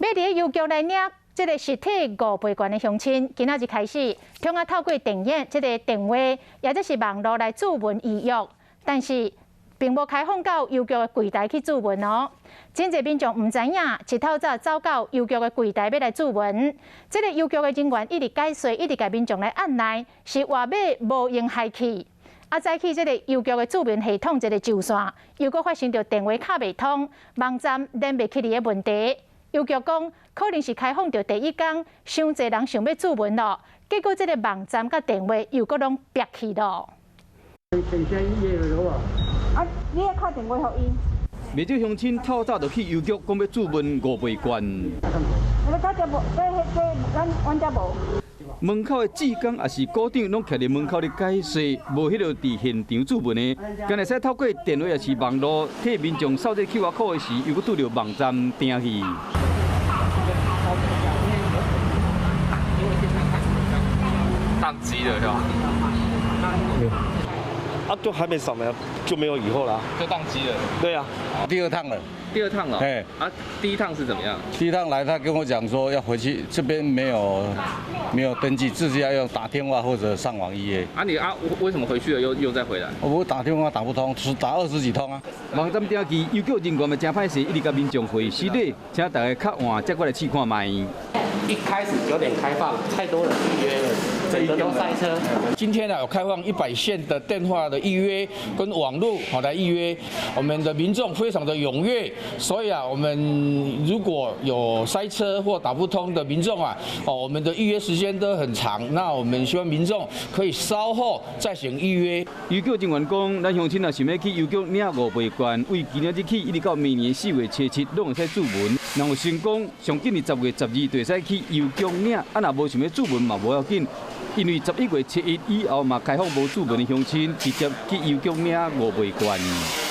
要伫邮局来领这个实体5倍券的乡亲，今仔日开始，通过透过电影、这个电话，或者是网络来注文预约，但是并无开放到邮局的柜台去注文哦。真侪民众唔知影，一透早走到邮局的柜台要来注文，这个邮局的人员一直解说，一直甲民众来按捺，是话码无用害去。早起这个邮局的注文系统这个旧线，又搁发生着电话卡袂通、网站连袂起的问题。邮局讲，可能是开放着第一天，伤侪人想要注文咯，结果这个网站甲电话又搁拢闭去咯。你要打电话给伊。未少乡亲透早就去邮局，讲要注文5倍券。阮遮无。门口的职工也是股长，拢徛伫门口咧解说，无迄个伫现场注文的。干会使透过电话也是网络，替民众扫这 QR code 的时，又搁拄着网站停去。宕机了是吧？就还没扫描，就没有以后了，就宕机了。对呀，第二趟了。第二趟了。哎，第一趟是怎么样？第一趟来，他跟我讲说要回去，这边没有登记，自己要用打电话或者上网预约。你为什么回去了又再回来？我打电话打不通，是打20几通啊。网站停机，邮局人员嘛真歹势，一直甲民众回实例，请大家较晚再过来试看卖。一开始9点开放，太多人预约了，整个都塞车。今天呢有开放100线的电话的预约跟网络来预约，我们的民众非常的踊跃，所以我们如果有塞车或打不通的民众我们的预约时间都很长，那我们希望民众可以稍后再行预约。邮局人员讲，咱乡亲若想要去邮局领5倍券，为今日起一直到明年4月初7，拢会使注文。若有成功，上紧的10月12就会使去邮局领。若无想要注文嘛无要紧，因为11月7日以后嘛开放无注文的乡亲直接去邮局领5倍券。